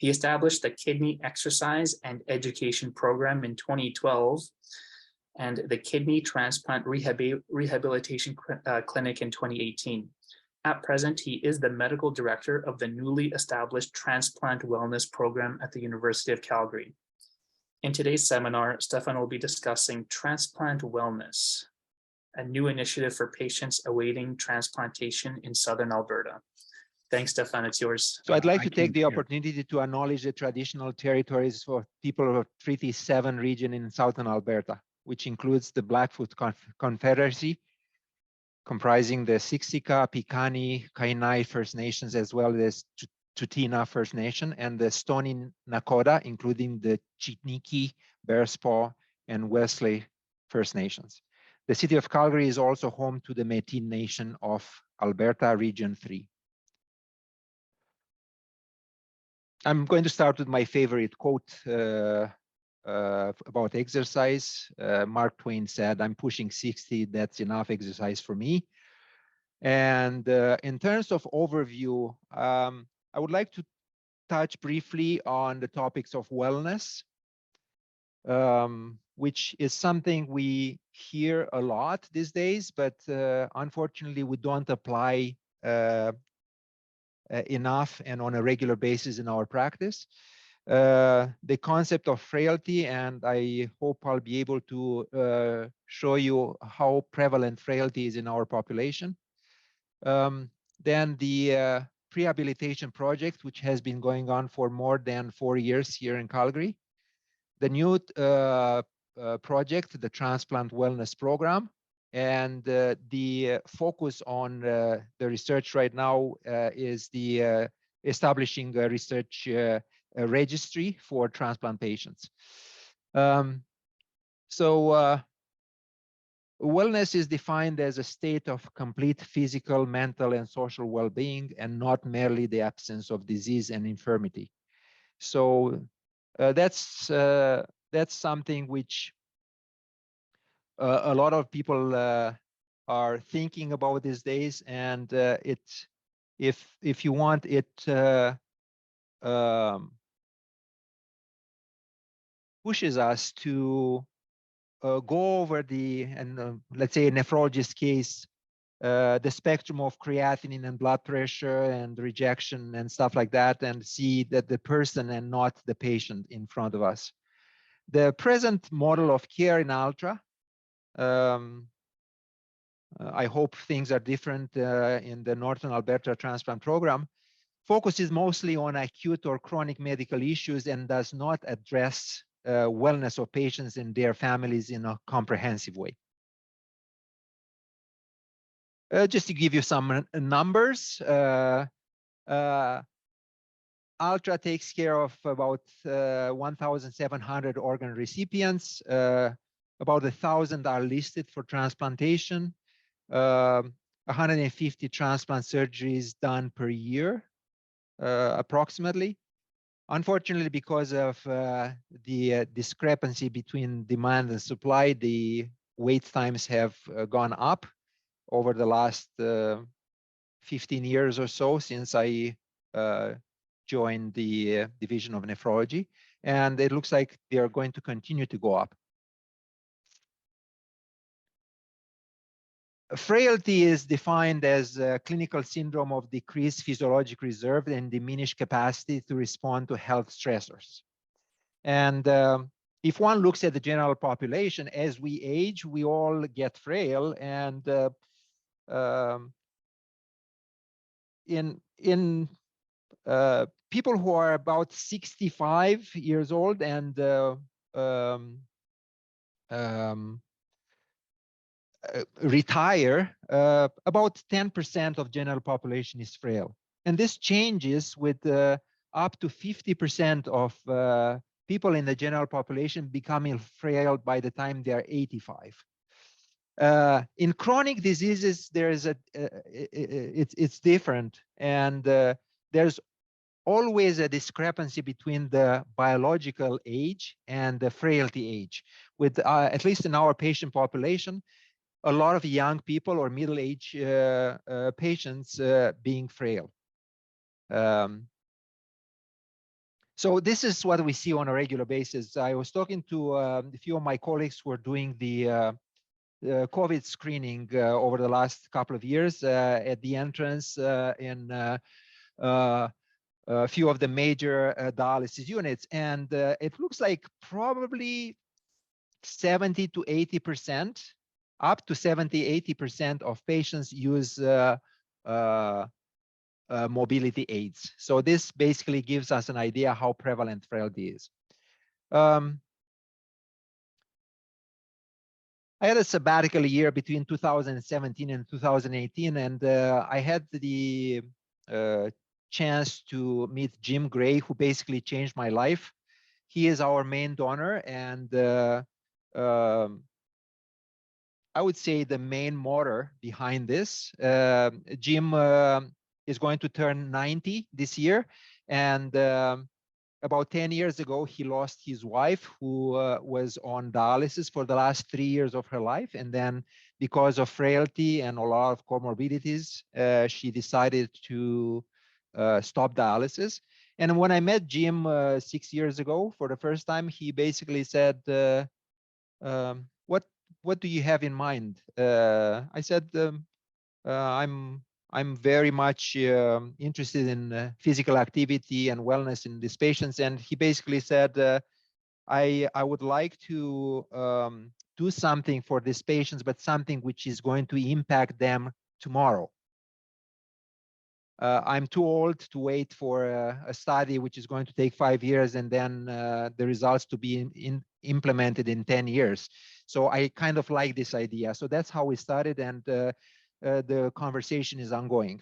He established the Kidney Exercise and Education Program in 2012 and the Kidney Transplant Rehabilitation Clinic in 2018. At present, he is the medical director of the newly established Transplant Wellness Program at the University of Calgary. In today's seminar, Stefan will be discussing Transplant Wellness, a new initiative for patients awaiting transplantation in Southern Alberta. Thanks, Stefan, it's yours. So I'd like to take the opportunity to acknowledge the traditional territories for people of Treaty 7 region in Southern Alberta, which includes the Blackfoot Confederacy, comprising the Siksika, Piikani, Kainai First Nations, as well as Tsuut'ina First Nation, and the Stoney Nakoda, including the Chiniki, Bearspaw, and Wesley First Nations. The city of Calgary is also home to the Métis Nation of Alberta, Region 3. I'm going to start with my favorite quote about exercise. Mark Twain said, "I'm pushing 60, that's enough exercise for me." And in terms of overview, I would like to touch briefly on the topics of wellness, which is something we hear a lot these days, but unfortunately we don't apply enough and on a regular basis in our practice. The concept of frailty, and I hope I'll be able to show you how prevalent frailty is in our population. Then the Pre-Habilitation project, which has been going on for more than 4 years here in Calgary. The new project, the Transplant Wellness Program, and the focus on the research right now is the establishing a research registry for transplant patients. Wellness is defined as a state of complete physical, mental, and social well-being, and not merely the absence of disease and infirmity. So that's something which a lot of people are thinking about these days, and if you want, it pushes us to go over the, and let's say a nephrologist case, the spectrum of creatinine and blood pressure and rejection and stuff like that, and see that the person and not the patient in front of us. The present model of care in Ultra, I hope things are different in the Northern Alberta transplant program, focuses mostly on acute or chronic medical issues and does not address wellness of patients and their families in a comprehensive way. Just to give you some numbers, Ultra takes care of about 1,700 organ recipients. About 1,000 are listed for transplantation. 150 transplant surgeries done per year, approximately. Unfortunately, because of the discrepancy between demand and supply, the wait times have gone up over the last 15 years or so since I joined the Division of Nephrology, and it looks like they are going to continue to go up. Frailty is defined as a clinical syndrome of decreased physiologic reserve and diminished capacity to respond to health stressors. And if one looks at the general population, as we age, we all get frail. And in people who are about 65 years old and retire, about 10% of general population is frail. And this changes with up to 50% of people in the general population becoming frail by the time they are 85. In chronic diseases, there is it's different, and there's always a discrepancy between the biological age and the frailty age. With at least in our patient population, a lot of young people or middle-aged patients being frail. So this is what we see on a regular basis. I was talking to a few of my colleagues who are doing the COVID screening over the last couple of years at the entrance in a few of the major dialysis units. And it looks like probably 70 to 80%, up to 70, 80% of patients use mobility aids. So this basically gives us an idea how prevalent frailty is. I had a sabbatical year between 2017 and 2018, and I had the chance to meet Jim Gray, who basically changed my life. He is our main donor, and I would say the main motor behind this. Jim is going to turn 90 this year, and about 10 years ago, he lost his wife, who was on dialysis for the last 3 years of her life. And then because of frailty and a lot of comorbidities, she decided to stop dialysis. And when I met Jim 6 years ago for the first time, he basically said, what do you have in mind? I said, I'm very much interested in physical activity and wellness in these patients. And he basically said, I would like to do something for these patients, but something which is going to impact them tomorrow. I'm too old to wait for a study which is going to take 5 years and then the results to be implemented in 10 years. So I kind of like this idea. So that's how we started, and the conversation is ongoing.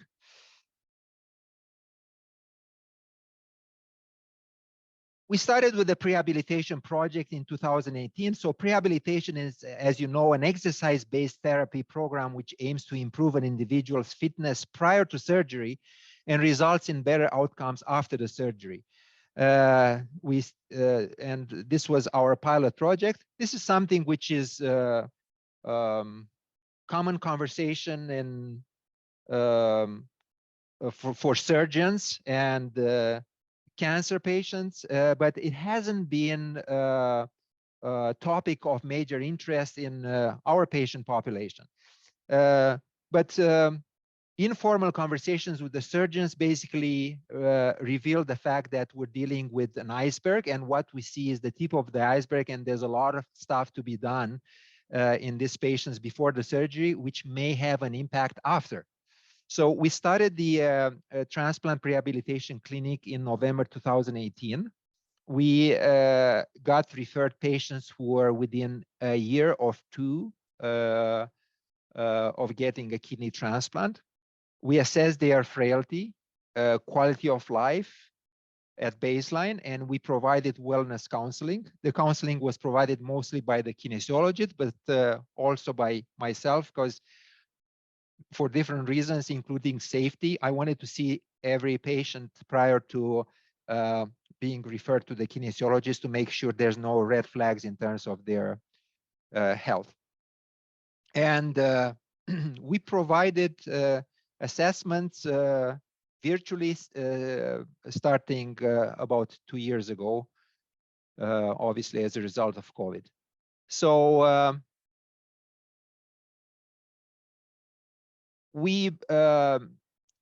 We started with the prehabilitation project in 2018. So prehabilitation is, as you know, an exercise-based therapy program which aims to improve an individual's fitness prior to surgery and results in better outcomes after the surgery. And this was our pilot project. This is something which is common conversation in for surgeons and cancer patients, but it hasn't been a topic of major interest in our patient population. But informal conversations with the surgeons basically reveal the fact that we're dealing with an iceberg, and what we see is the tip of the iceberg, and there's a lot of stuff to be done in these patients before the surgery, which may have an impact after. So we started the Transplant Pre-Habilitation Clinic in November 2018. We got referred patients who were within a year or two of getting a kidney transplant. We assessed their frailty, quality of life at baseline, and we provided wellness counseling. The counseling was provided mostly by the kinesiologist, but also by myself, because for different reasons, including safety, I wanted to see every patient prior to being referred to the kinesiologist to make sure there's no red flags in terms of their health. And we provided assessments virtually starting about 2 years ago, obviously as a result of COVID. So we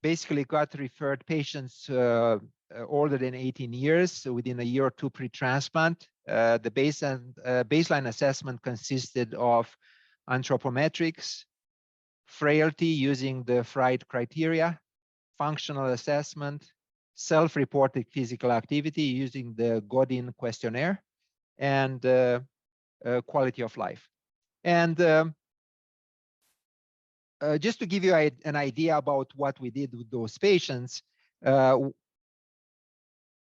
basically got referred patients older than 18 years, so within a year or two pre-transplant. The baseline assessment consisted of anthropometrics, frailty using the Fried criteria, functional assessment, self-reported physical activity using the Godin questionnaire, and quality of life. And just to give you an idea about what we did with those patients,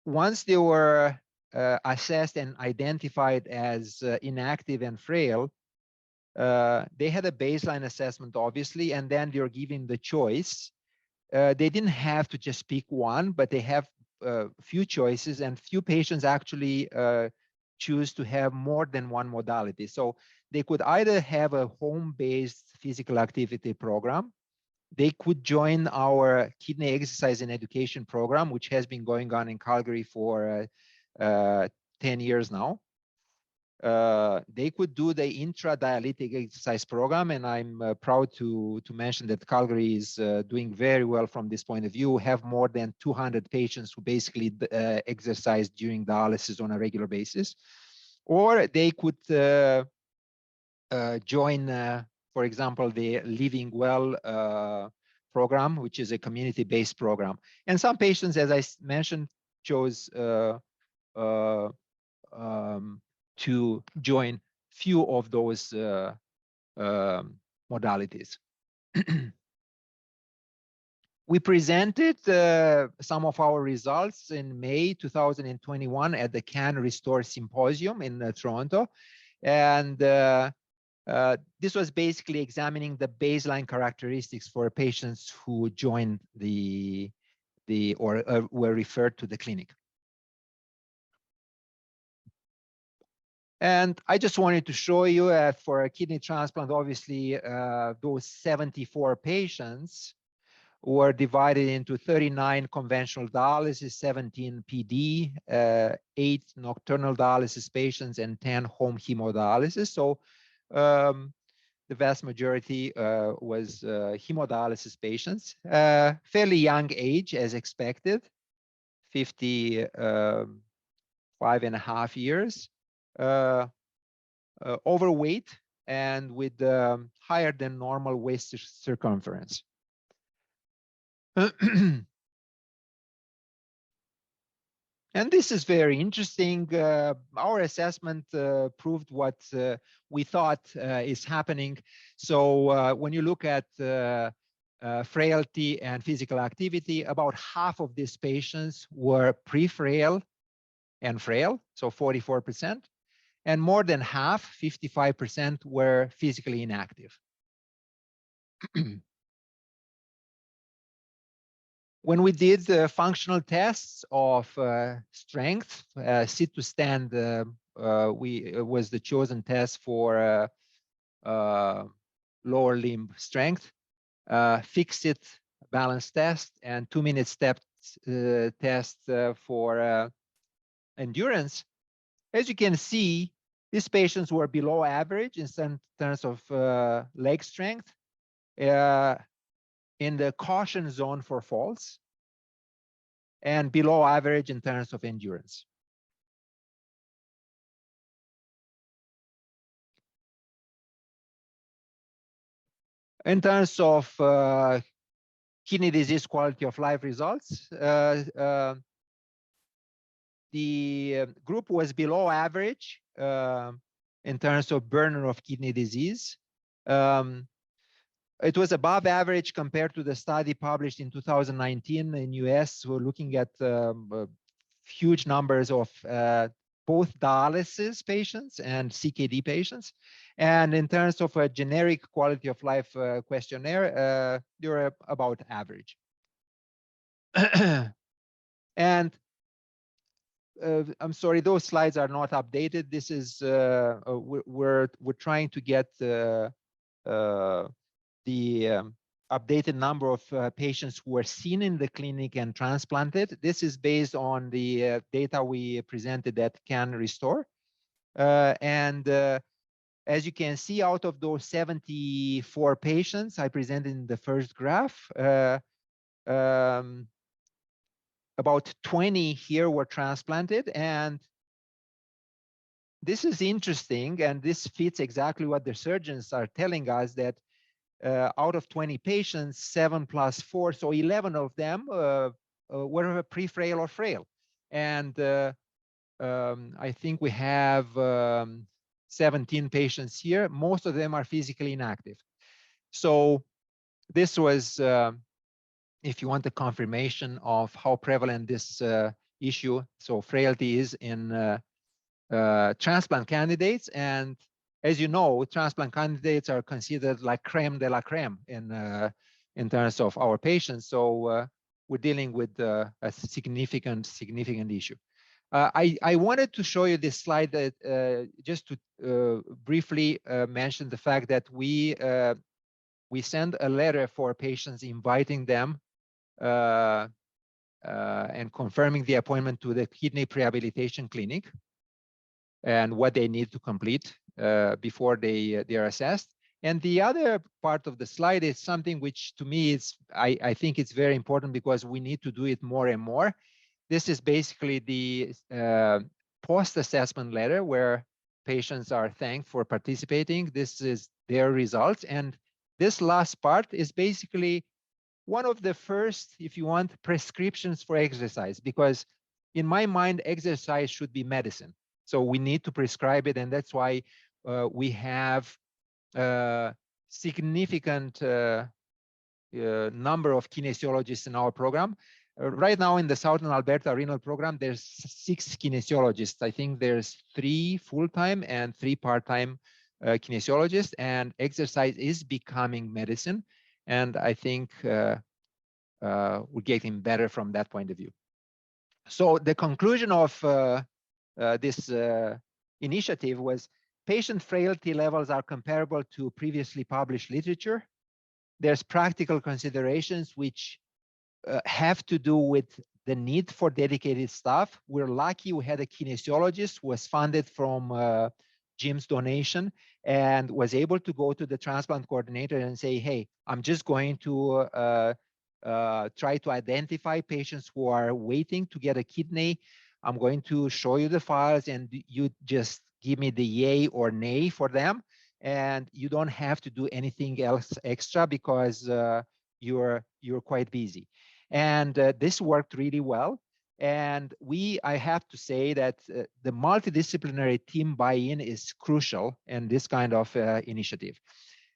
once they were assessed and identified as inactive and frail, they had a baseline assessment, obviously, and then they're given the choice. They didn't have to just pick one, but they have a few choices, and few patients actually choose to have more than one modality. So they could either have a home-based physical activity program. They could join our kidney exercise and education program, which has been going on in Calgary for 10 years now. They could do the intradialytic exercise program, and I'm proud to mention that Calgary is doing very well from this point of view. We have more than 200 patients who basically exercise during dialysis on a regular basis. Or they could join, for example, the Living Well program, which is a community-based program. And some patients, as I mentioned, chose to join few of those modalities. We presented some of our results in May 2021 at the Can Restore Symposium in Toronto. And this was basically examining the baseline characteristics for patients who joined or were referred to the clinic. And I just wanted to show you for a kidney transplant, obviously, those 74 patients were divided into 39 conventional dialysis, 17 PD, 8 nocturnal dialysis patients, and 10 home hemodialysis. So the vast majority was hemodialysis patients, fairly young age as expected, 55.5 years. Overweight and with higher than normal waist circumference. And this is very interesting. Our assessment proved what we thought is happening. So when you look at frailty and physical activity, about half of these patients were pre-frail and frail, so 44%. And more than half, 55%, were physically inactive. When we did the functional tests of strength, sit to stand was the chosen test for lower limb strength, fix it balance test, and 2-minute step test for endurance. As you can see, these patients were below average in terms of leg strength, in the caution zone for falls, and below average in terms of endurance. In terms of kidney disease quality of life results, the group was below average in terms of burden of kidney disease. It was above average compared to the study published in 2019 in US. We're looking at huge numbers of both dialysis patients and CKD patients. And in terms of a generic quality of life questionnaire, they were about average. And I'm sorry, those slides are not updated. This is we're trying to get the updated number of patients who were seen in the clinic and transplanted. This is based on the data we presented at Can Restore. And as you can see, out of those 74 patients I presented in the first graph, about 20 here were transplanted. And this is interesting, and this fits exactly what the surgeons are telling us, that out of 20 patients, 7 + 4, so 11 of them were pre-frail or frail. And I think we have 17 patients here. Most of them are physically inactive. So this was, if you want, the confirmation of how prevalent this issue, so frailty, is in transplant candidates. And as you know, transplant candidates are considered like creme de la creme in terms of our patients. So we're dealing with a significant issue. I wanted to show you this slide that just to briefly mention the fact that we send a letter for patients inviting them and confirming the appointment to the Kidney Pre-Habilitation Clinic and what they need to complete before they are assessed. And the other part of the slide is something which to me is, I think it's very important because we need to do it more and more. This is basically the post-assessment letter where patients are thanked for participating. This is their results. And this last part is basically one of the first, if you want, prescriptions for exercise, because in my mind, exercise should be medicine. So we need to prescribe it. And that's why we have significant number of kinesiologists in our program. Right now in the Southern Alberta renal program, there's 6 kinesiologists. I think there's 3 full-time and 3 part-time kinesiologists, and exercise is becoming medicine. And I think we're getting better from that point of view. So the conclusion of this initiative was patient frailty levels are comparable to previously published literature. There's practical considerations which have to do with the need for dedicated staff. We're lucky we had a kinesiologist who was funded from Jim's donation and was able to go to the transplant coordinator and say, hey, I'm just going to try to identify patients who are waiting to get a kidney. I'm going to show you the files and you just give me the yay or nay for them. And you don't have to do anything else extra because you're quite busy. And this worked really well. And I have to say that the multidisciplinary team buy-in is crucial in this kind of initiative.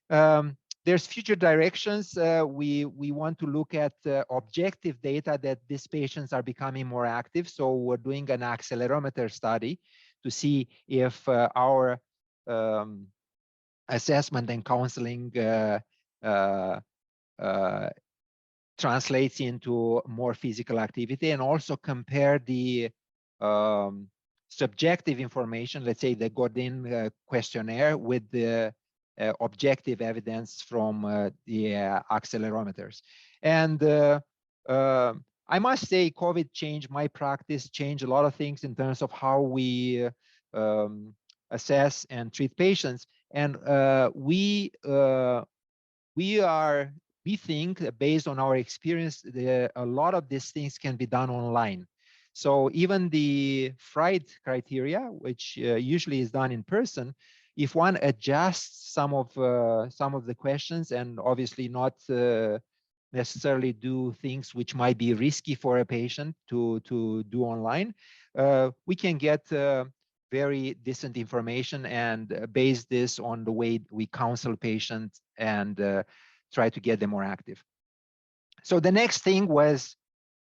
There's future directions. We want to look at objective data that these patients are becoming more active. So we're doing an accelerometer study to see if our assessment and counseling translates into more physical activity, and also compare the subjective information, let's say the Godin questionnaire, with the objective evidence from the accelerometers. And I must say COVID changed my practice, changed a lot of things in terms of how we assess and treat patients. And we think, based on our experience, a lot of these things can be done online. So even the FRIDE criteria, which usually is done in person, if one adjusts some of the questions and obviously not necessarily do things which might be risky for a patient to do online, we can get very decent information and base this on the way we counsel patients and try to get them more active. So the next thing was,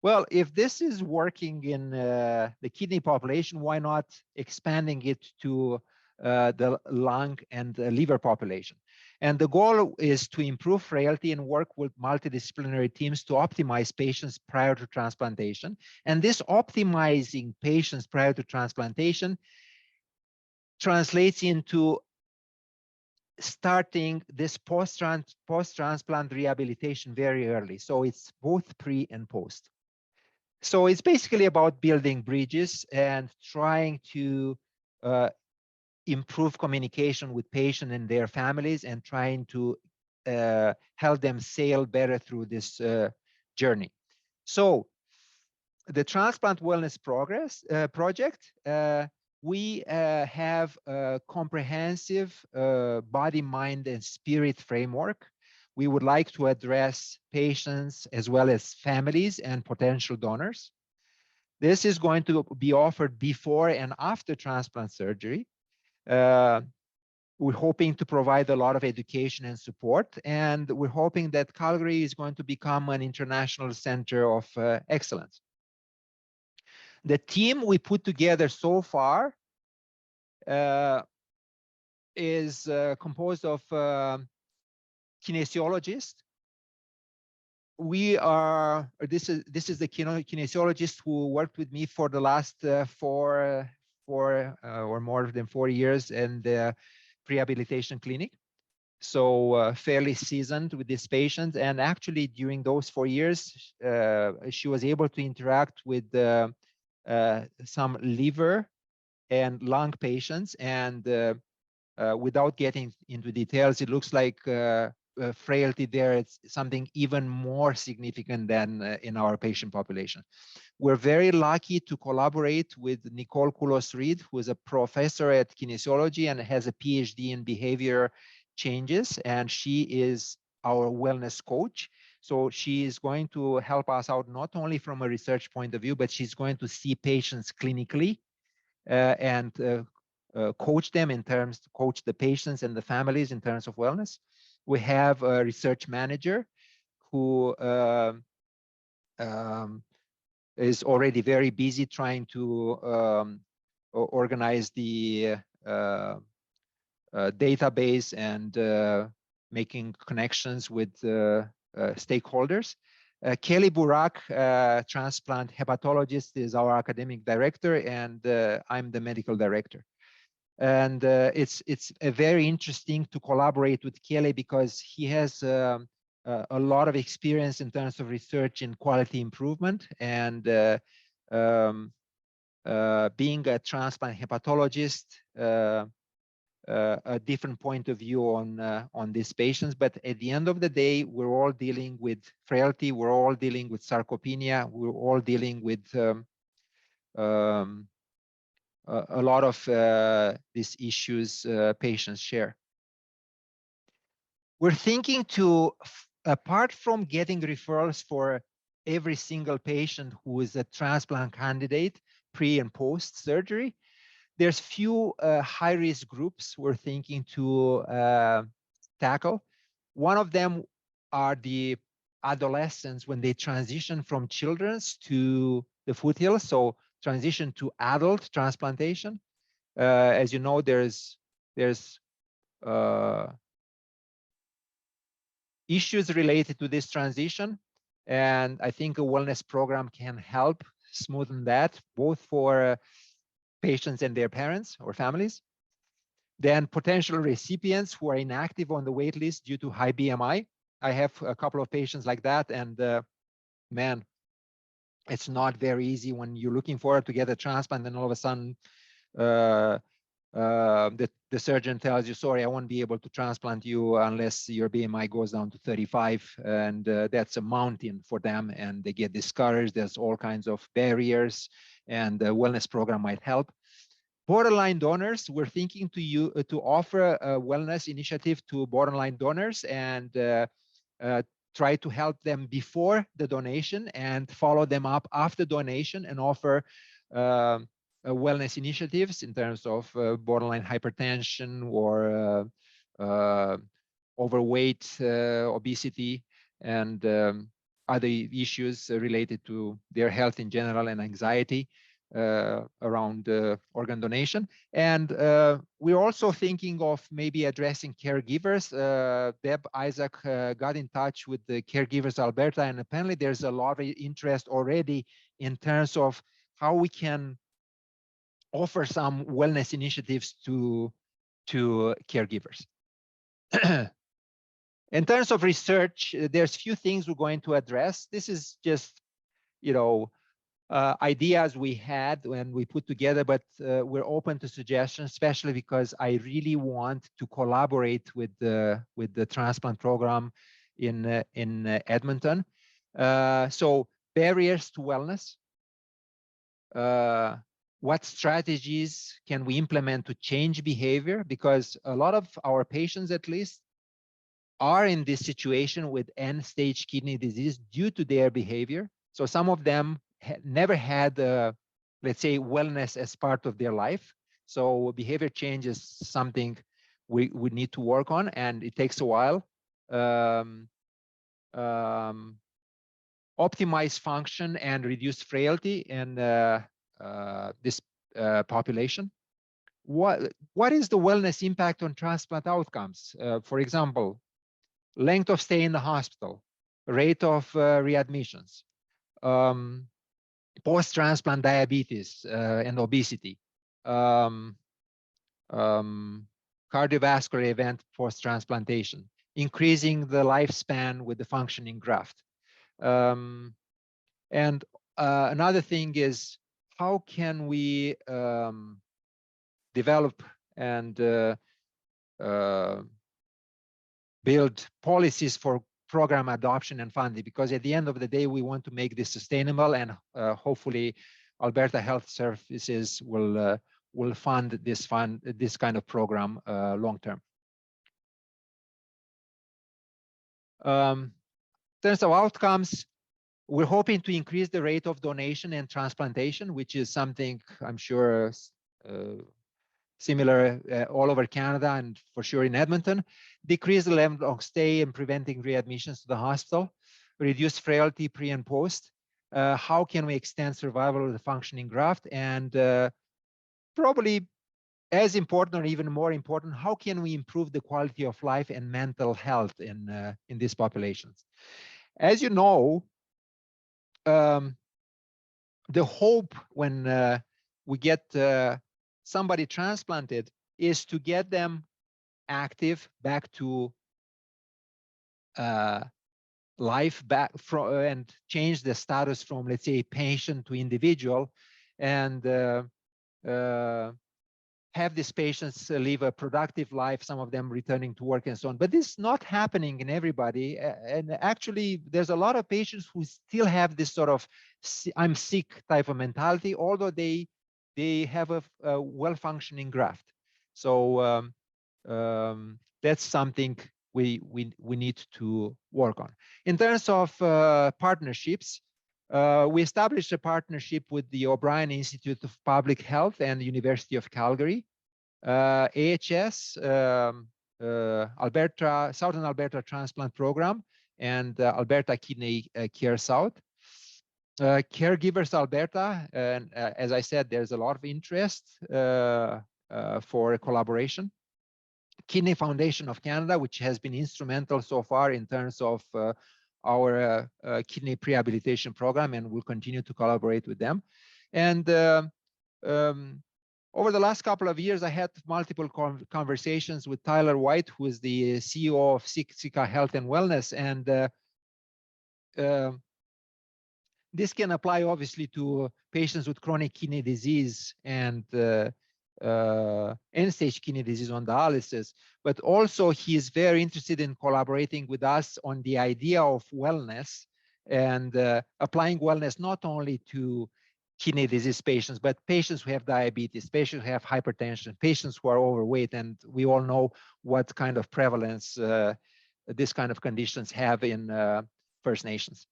well, if this is working in the kidney population, why not expanding it to the lung and the liver population? And the goal is to improve frailty and work with multidisciplinary teams to optimize patients prior to transplantation. And this optimizing patients prior to transplantation translates into starting this post-transplant rehabilitation very early. So it's both pre and post. So it's basically about building bridges and trying to improve communication with patients and their families, and trying to help them sail better through this journey. So the Transplant Wellness Project, we have a comprehensive body, mind, and spirit framework. We would like to address patients as well as families and potential donors. This is going to be offered before and after transplant surgery. We're hoping to provide a lot of education and support, and we're hoping that Calgary is going to become an international center of excellence. The team we put together so far is composed of kinesiologists. This is the kinesiologist who worked with me for the last four or more than 4 years in the Pre-Habilitation Clinic. so fairly seasoned with these patients. And actually, during those 4 years, she was able to interact with some liver and lung patients. And without getting into details, it looks like frailty there is something even more significant than in our patient population. We're very lucky to collaborate with Nicole Kulos-Reed, who is a professor at kinesiology and has a PhD in behavior changes, and she is our wellness coach. So she is going to help us out not only from a research point of view, but she's going to see patients clinically and coach them in terms to coach the patients and the families in terms of wellness. We have a research manager who is already very busy trying to organize the database and making connections with stakeholders. Kelly Burak, transplant hepatologist, is our academic director, and I'm the medical director. And it's very interesting to collaborate with Kelly because he has a lot of experience in terms of research in quality improvement, and being a transplant hepatologist, a different point of view on these patients. But at the end of the day, we're all dealing with frailty, we're all dealing with sarcopenia, we're all dealing with a lot of these issues patients share. We're thinking to, apart from getting referrals for every single patient who is a transplant candidate, pre and post surgery, there's few high-risk groups we're thinking to tackle. One of them are the adolescents when they transition from children's to the foothills, so transition to adult transplantation. As you know, there's issues related to this transition, and I think a wellness program can help smoothen that, both for patients and their parents or families. Then potential recipients who are inactive on the wait list due to high BMI. I have a couple of patients like that, and man, it's not very easy when you're looking forward to get a transplant, and all of a sudden the surgeon tells you, sorry, I won't be able to transplant you unless your BMI goes down to 35, and that's a mountain for them, and they get discouraged. There's all kinds of barriers, and the wellness program might help. Borderline donors, we're thinking to offer a wellness initiative to borderline donors and try to help them before the donation and follow them up after donation, and offer wellness initiatives in terms of borderline hypertension or overweight, obesity, and other issues related to their health in general and anxiety around organ donation. And we're also thinking of maybe addressing caregivers. Deb Isaac got in touch with the Caregivers Alberta, and apparently there's a lot of interest already in terms of how we can offer some wellness initiatives to caregivers. In terms of research, there's few things we're going to address. This is just, you know, ideas we had when we put together, but we're open to suggestions, especially because I really want to collaborate with the transplant program in Edmonton. So barriers to wellness. What strategies can we implement to change behavior? Because a lot of our patients, at least, are in this situation with end-stage kidney disease due to their behavior. So some of them never had, let's say, wellness as part of their life. So behavior change is something we need to work on, and it takes a while. Optimize function and reduce frailty in this population. What is the wellness impact on transplant outcomes? For example, length of stay in the hospital, rate of readmissions, post-transplant diabetes and obesity, cardiovascular event post-transplantation, increasing the lifespan with the functioning graft. And another thing is, how can we develop and build policies for program adoption and funding? Because at the end of the day, we want to make this sustainable, and hopefully Alberta Health Services will fund this kind of program long term. In terms of outcomes, we're hoping to increase the rate of donation and transplantation, which is something I'm sure similar all over Canada and for sure in Edmonton. Decrease the length of stay and preventing readmissions to the hospital. Reduce frailty pre and post. How can we extend survival of the functioning graft? And probably as important or even more important, how can we improve the quality of life and mental health in these populations? As you know, the hope when we get somebody transplanted is to get them active back to life back from, and change the status from, let's say, patient to individual, and have these patients live a productive life, some of them returning to work and so on. But this is not happening in everybody. And actually, there's a lot of patients who still have this sort of I'm sick type of mentality, although they have a well-functioning graft. So that's something we need to work on. In terms of partnerships, we established a partnership with the O'Brien Institute of Public Health and the University of Calgary, AHS, Alberta, Southern Alberta Transplant Program, and Alberta Kidney Care South. Caregivers Alberta, and as I said, there's a lot of interest for collaboration. Kidney Foundation of Canada, which has been instrumental so far in terms of our kidney prehabilitation program, and we'll continue to collaborate with them. And over the last couple of years, I had multiple conversations with Tyler White, who is the CEO of Sika Health and Wellness, and this can apply obviously to patients with chronic kidney disease and end-stage kidney disease on dialysis, but also he is very interested in collaborating with us on the idea of wellness and applying wellness not only to kidney disease patients, but patients who have diabetes, patients who have hypertension, patients who are overweight, and we all know what kind of prevalence this kind of conditions have in First Nations.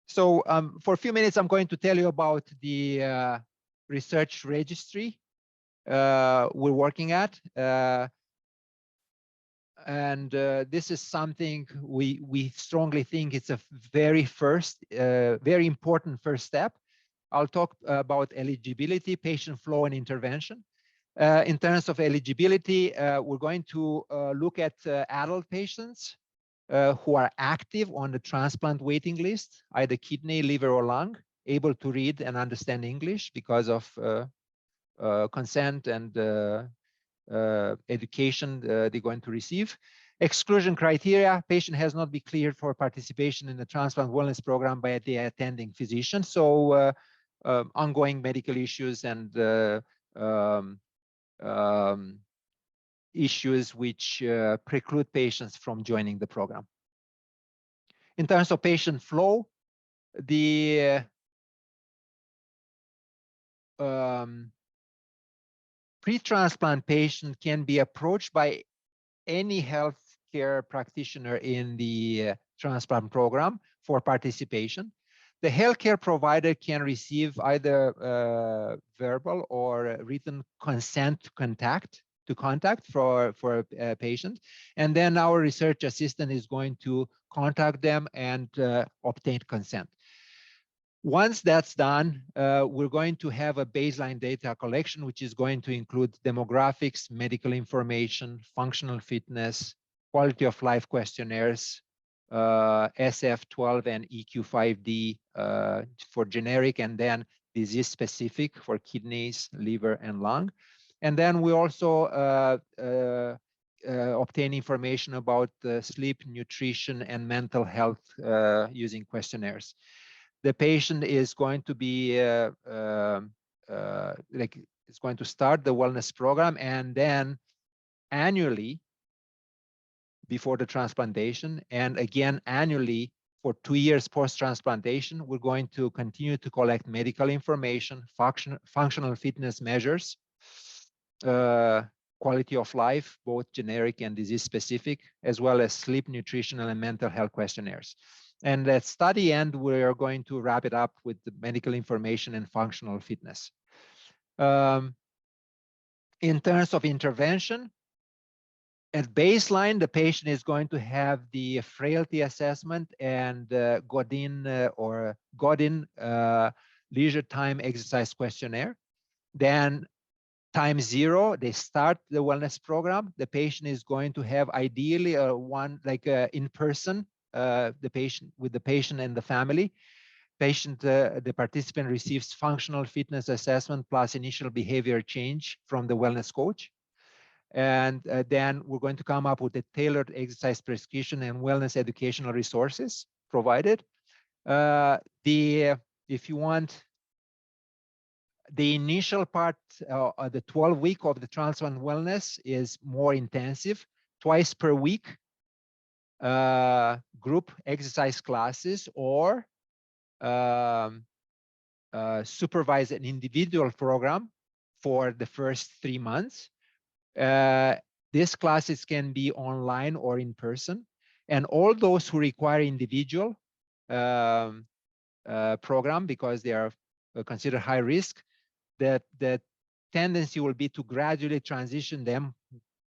So for a few minutes, I'm going to tell you about the research registry we're working at. And this is something we strongly think it's a very important first step. I'll talk about eligibility, patient flow, and intervention. In terms of eligibility, we're going to look at adult patients who are active on the transplant waiting list, either kidney, liver, or lung, able to read and understand English because of consent and education they're going to receive. Exclusion criteria: patient has not been cleared for participation in the transplant wellness program by the attending physician. So ongoing medical issues and issues which preclude patients from joining the program. In terms of patient flow, the pre-transplant patient can be approached by any healthcare practitioner in the transplant program for participation. The healthcare provider can receive either verbal or written consent to contact for a patient, and then our research assistant is going to contact them and obtain consent. Once that's done, we're going to have a baseline data collection, which is going to include demographics, medical information, functional fitness, quality of life questionnaires, SF12 and EQ5D for generic, and then disease specific for kidneys, liver, and lung. And then we also obtain information about sleep, nutrition, and mental health using questionnaires. The patient is going to be like it's going to start the wellness program, and then annually before the transplantation, and again annually for 2 years post-transplantation, we're going to continue to collect medical information, functional fitness measures, quality of life, both generic and disease-specific, as well as sleep, nutritional, and mental health questionnaires. And at study end, we are going to wrap it up with the medical information and functional fitness. In terms of intervention, at baseline, the patient is going to have the frailty assessment and Godin leisure time exercise questionnaire. Then time 0, they start the wellness program. The patient is going to have ideally in person, the patient and the family. The participant receives functional fitness assessment plus initial behavior change from the wellness coach. And then we're going to come up with a tailored exercise prescription and wellness educational resources provided. If you want, the initial part, the 12-week of the transplant wellness is more intensive, twice per week, group exercise classes, or supervise an individual program for the first 3 months. These classes can be online or in person, and all those who require individual program because they are considered high risk, that the tendency will be to gradually transition them,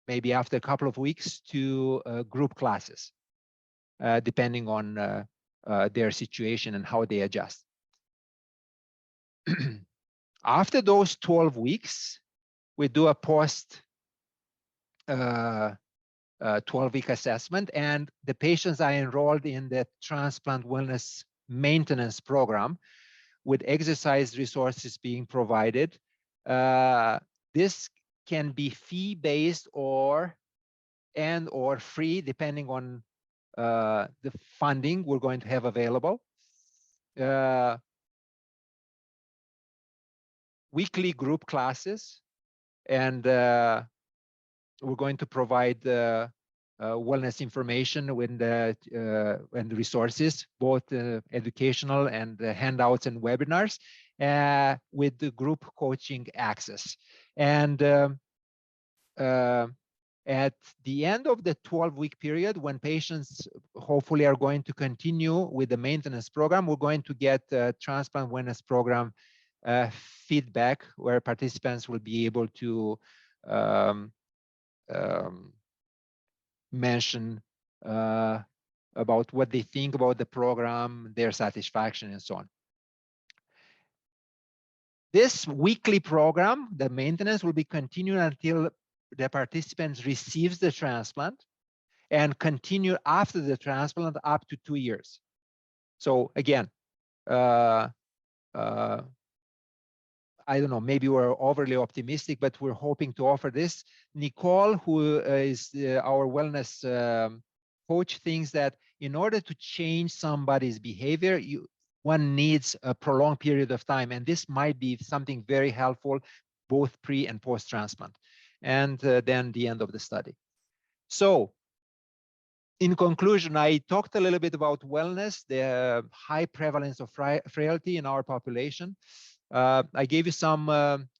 maybe after a couple of weeks, to group classes, depending on their situation and how they adjust. After those 12 weeks, we do a post 12-week assessment, and the patients are enrolled in the transplant wellness maintenance program with exercise resources being provided. This can be fee-based or free, depending on the funding we're going to have available. Weekly group classes, and we're going to provide wellness information and resources, both educational and handouts and webinars, with the group coaching access. And at the end of the 12-week period, when patients hopefully are going to continue with the maintenance program, we're going to get a transplant wellness program feedback, where participants will be able to mention about what they think about the program, their satisfaction, and so on. This weekly program, the maintenance, will be continued until the participant receives the transplant, and continue after the transplant up to 2 years. So again, I don't know, maybe we're overly optimistic, but we're hoping to offer this. Nicole, who is our wellness coach, thinks that in order to change somebody's behavior, one needs a prolonged period of time. And this might be something very helpful, both pre and post-transplant. And then the end of the study. So in conclusion, I talked a little bit about wellness, the high prevalence of frailty in our population. I gave you some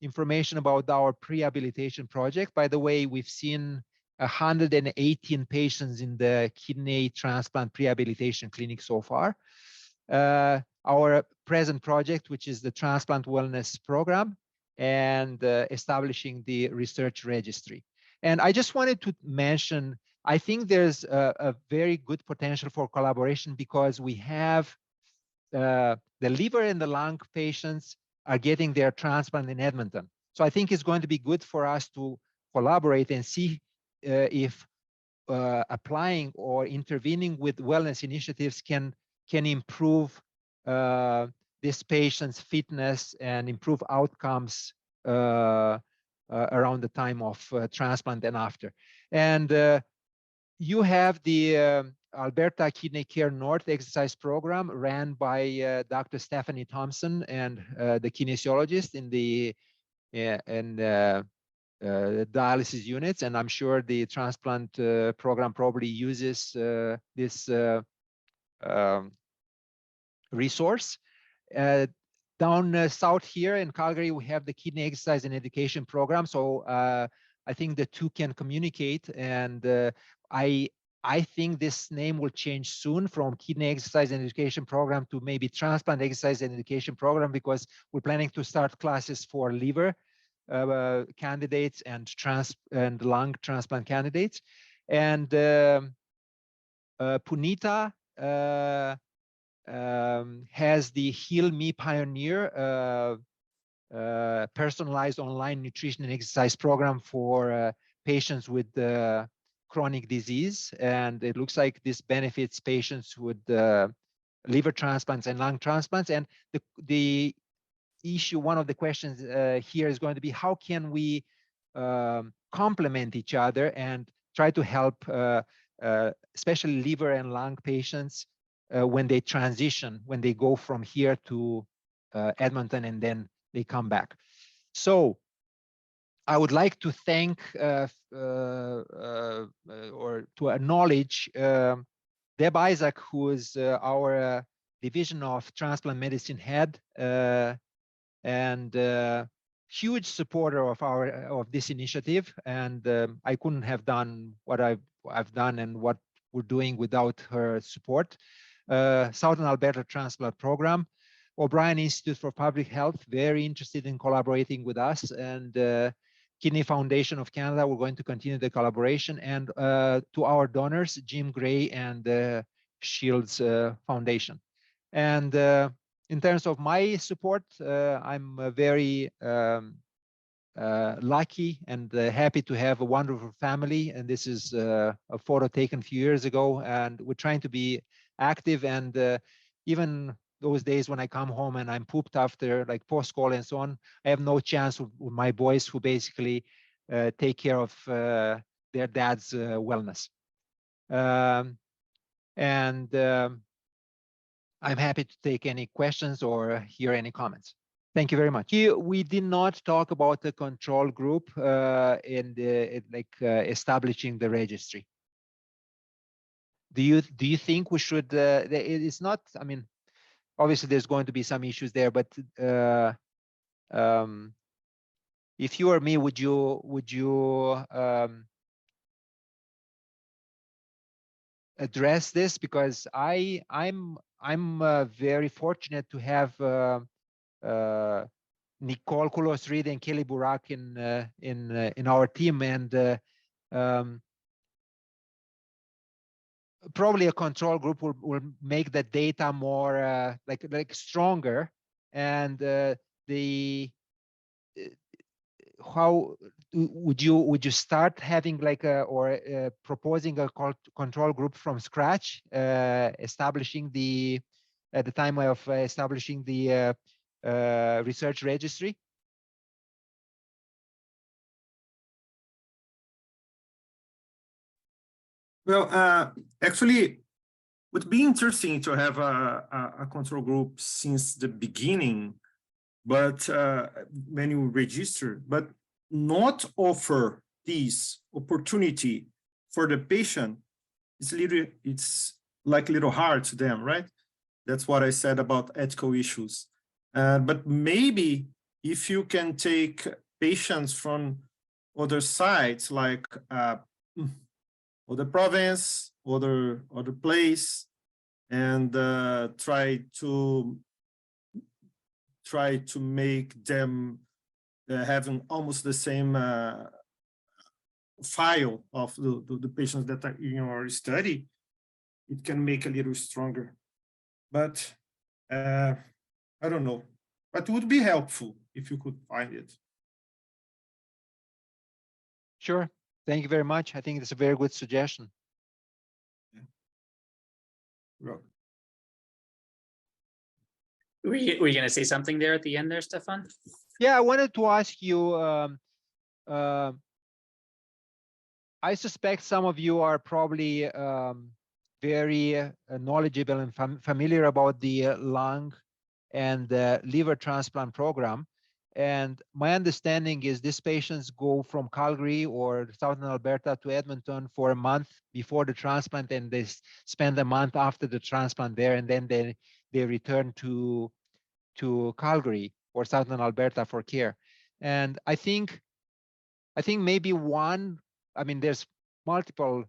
information about our pre-habilitation project. By the way, we've seen 118 patients in the kidney transplant pre-habilitation clinic so far. Our present project, which is the transplant wellness program, and establishing the research registry. And I just wanted to mention, I think there's a very good potential for collaboration, because we have the liver and the lung patients are getting their transplant in Edmonton. So I think it's going to be good for us to collaborate and see if applying or intervening with wellness initiatives can improve this patient's fitness and improve outcomes around the time of transplant and after. And you have the Alberta Kidney Care North exercise program ran by Dr. Stephanie Thompson and the kinesiologist in the dialysis units, and I'm sure the transplant program probably uses this resource. Down south here in Calgary, we have the Kidney Exercise and Education Program. So I think the two can communicate, and I think this name will change soon from Kidney Exercise and Education Program to maybe Transplant Exercise and Education Program, because we're planning to start classes for liver candidates and lung transplant candidates. And Punita has the Heal Me Pioneer personalized online nutrition and exercise program for patients with chronic disease. And it looks like this benefits patients with liver transplants and lung transplants. And the issue, one of the questions here is going to be, how can we complement each other and try to help especially liver and lung patients when they transition, when they go from here to Edmonton and then they come back. So I would like to thank or to acknowledge Deb Isaac, who is our Division of Transplant Medicine head, and huge supporter of this initiative. And I couldn't have done what I've done and what we're doing without her support. Southern Alberta Transplant Program, O'Brien Institute for Public Health, very interested in collaborating with us, and Kidney Foundation of Canada, we're going to continue the collaboration, and to our donors, Jim Gray and Shields Foundation. And in terms of my support, I'm very lucky and happy to have a wonderful family. And this is a photo taken a few years ago, and we're trying to be active. And even those days when I come home and I'm pooped after, like post-call and so on, I have no chance with my boys, who basically take care of their dad's wellness. I'm happy to take any questions or hear any comments. Thank you very much. Here, we did not talk about the control group establishing the registry. Do you think we should? It's not. I mean, obviously, there's going to be some issues there, but if you or me, would you address this? Because I'm very fortunate to have Nicole Kulos-Reed and Kelly Burak in our team, and probably a control group will make the data more like stronger. And how would you start having like proposing a control group from scratch, establishing at the time of establishing the research registry? Well, actually, it would be interesting to have a control group since the beginning, but when you register, but not offer this opportunity for the patient, it's like a little hard to them, right? That's what I said about ethical issues. But maybe if you can take patients from other sites, like other province, other place, and try to make them having almost the same file of the patients that are in our study, it can make a little stronger. But I don't know. But it would be helpful if you could find it. Sure. Thank you very much. I think it's a very good suggestion. Yeah. Well, were you going to say something there at the end there, Stefan? Yeah, I wanted to ask you, I suspect some of you are probably very knowledgeable and familiar about the lung and liver transplant program. And my understanding is these patients go from Calgary or Southern Alberta to Edmonton for a month before the transplant, and they spend a month after the transplant there, and then they return to Calgary or Southern Alberta for care. And I think maybe one, I mean, there's multiple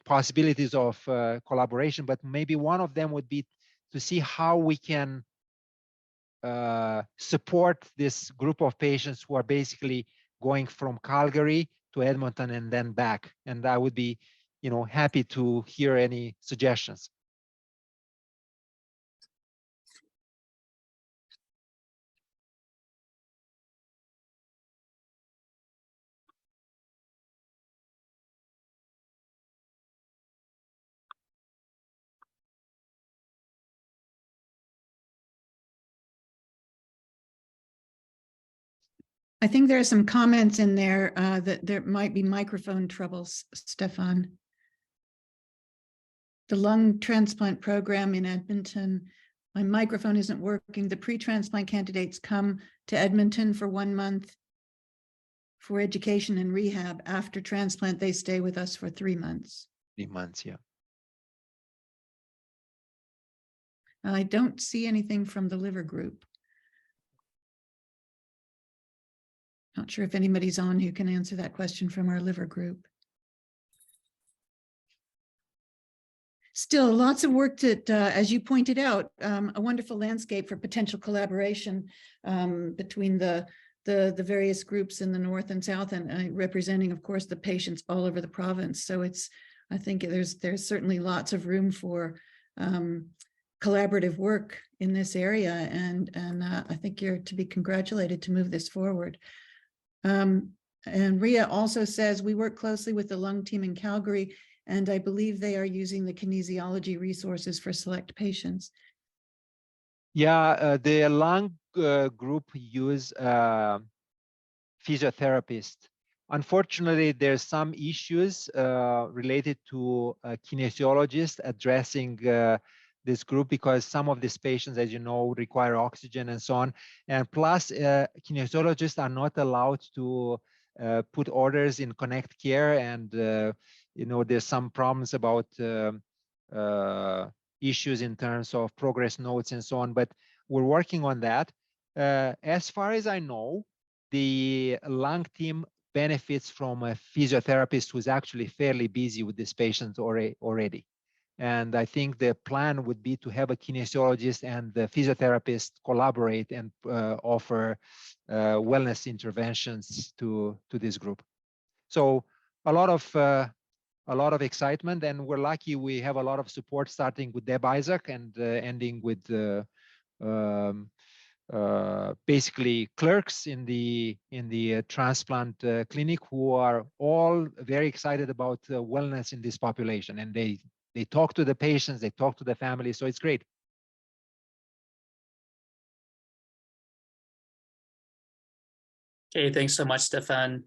possibilities of collaboration, but maybe one of them would be to see how we can support this group of patients who are basically going from Calgary to Edmonton and then back. And I would be, happy to hear any suggestions. I think there are some comments in there that there might be microphone troubles, Stefan. The lung transplant program in Edmonton, my microphone isn't working. The pre-transplant candidates come to Edmonton for 1 month for education and rehab. After transplant, they stay with us for 3 months. 3 months, yeah. I don't see anything from the liver group. Not sure if anybody's on who can answer that question from our liver group. Still, lots of work that, as you pointed out, a wonderful landscape for potential collaboration between the various groups in the north and south, and representing, of course, the patients all over the province. So I think there's certainly lots of room for collaborative work in this area, and I think you're to be congratulated to move this forward. And Ria also says, we work closely with the lung team in Calgary, and I believe they are using the kinesiology resources for select patients. Yeah, the lung group use physiotherapist. Unfortunately, there's some issues related to kinesiologists addressing this group, because some of these patients, as you know, require oxygen and so on. And plus, kinesiologists are not allowed to put orders in Connect Care, and there's some problems about issues in terms of progress notes and so on. But we're working on that. As far as I know, the lung team benefits from a physiotherapist who's actually fairly busy with these patients already. And I think the plan would be to have a kinesiologist and the physiotherapist collaborate and offer wellness interventions to this group. So a lot of excitement, and we're lucky we have a lot of support, starting with Deb Isaac and ending with basically clerks in the transplant clinic, who are all very excited about wellness in this population, and they talk to the patients, they talk to the families, so it's great. Okay, thanks so much, Stefan.